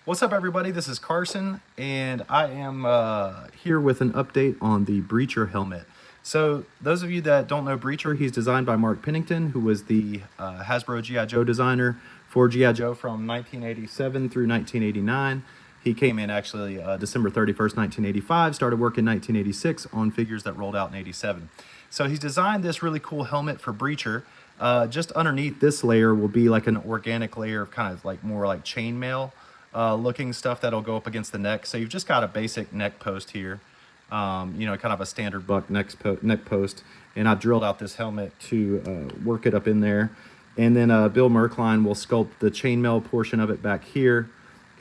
What's up, everybody? This is Carson, and I am here with an update on the Breacher helmet. So those of you that don't know Breacher, he's designed by Mark Pennington, who was the Hasbro G.I. Joe designer for G.I. Joe from 1987 through 1989. He came in actually December 31st, 1985, started work in 1986 on figures that rolled out in 87. So he's designed this really cool helmet for Breacher. Just underneath this layer will be like an organic layer of kind of like more like chainmail looking stuff that'll go up against the neck. So you've just got a basic neck post here, you know, kind of a standard buck neck post. And I drilled out this helmet to work it up in there. And then Bill Merkline will sculpt the chainmail portion of it back here,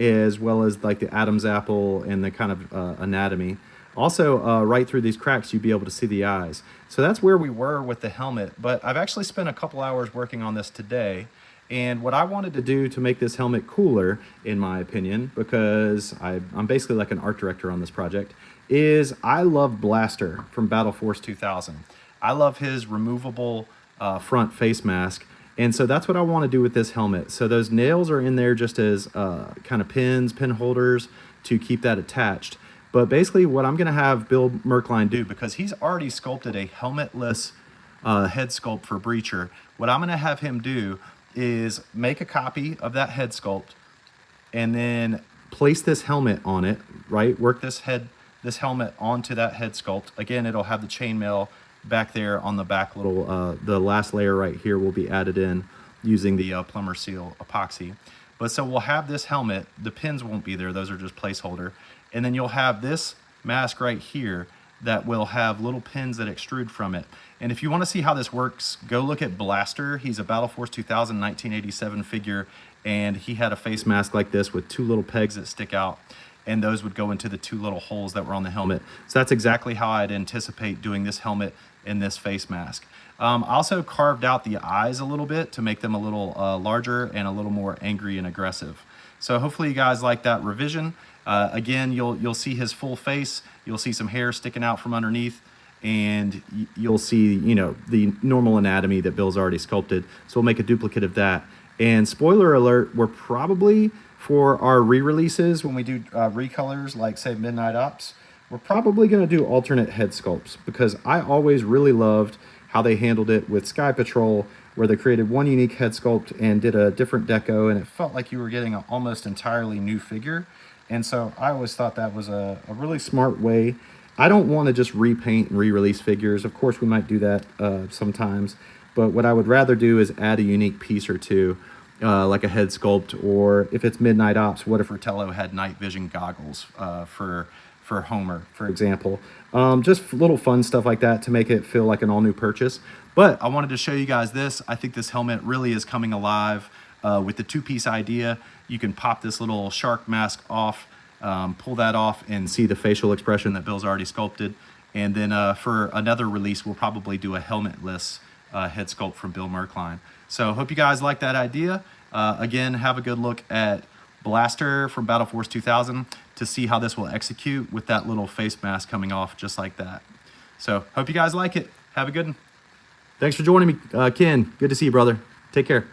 as well as like the Adam's apple and the kind of anatomy. Also, right through these cracks, you'd be able to see the eyes. So that's where we were with the helmet, but I've actually spent a couple hours working on this today. And what I wanted to do to make this helmet cooler, in my opinion, because I'm basically like an art director on this project, is I love Blaster from Battle Force 2000. I love his removable front face mask. And so that's what I want to do with this helmet. So those nails are in there just as kind of pin holders to keep that attached. But basically what I'm going to have Bill Merkline do, because he's already sculpted a helmetless head sculpt for Breacher, what I'm going to have him do is make a copy of that head sculpt and then place this helmet on it, right? Work this helmet onto that head sculpt. Again, it'll have the chainmail back there on the back little, the last layer right here will be added in using the Plumber Seal epoxy. But so we'll have this helmet, the pins won't be there, those are just placeholder. And then you'll have this mask right here that will have little pins that extrude from it. And if you want to see how this works, go look at Blaster. He's a Battle Force 2000 1987 figure, and he had a face mask like this with two little pegs that stick out, and those would go into the two little holes that were on the helmet. So that's exactly how I'd anticipate doing this helmet in this face mask. I also carved out the eyes a little bit to make them a little larger and a little more angry and aggressive. So hopefully you guys like that revision. Again, you'll see his full face. You'll see some hair sticking out from underneath, and you'll see, you know, the normal anatomy that Bill's already sculpted. So we'll make a duplicate of that. And spoiler alert, we're probably, for our re-releases, when we do recolors like say Midnight Ops, we're probably going to do alternate head sculpts, because I always really loved how they handled it with Sky Patrol, where they created one unique head sculpt and did a different deco, and it felt like you were getting an almost entirely new figure. And so I always thought that was a really smart way. I don't want to just repaint and re-release figures. Of course, we might do that sometimes, but what I would rather do is add a unique piece or two, like a head sculpt, or if it's Midnight Ops, what if Rottello had night vision goggles for Homer, for example. Just little fun stuff like that to make it feel like an all-new purchase. But I wanted to show you guys this. I think this helmet really is coming alive with the two-piece idea. You can pop this little shark mask off, pull that off, and see the facial expression that Bill's already sculpted. And then for another release, we'll probably do a helmetless head sculpt from Bill Merkline. So hope you guys like that idea. Again, have a good look at Blaster from Battle Force 2000 to see how this will execute with that little face mask coming off just like that. So hope you guys like it. Have a good one. Thanks for joining me, Ken. Good to see you, brother. Take care.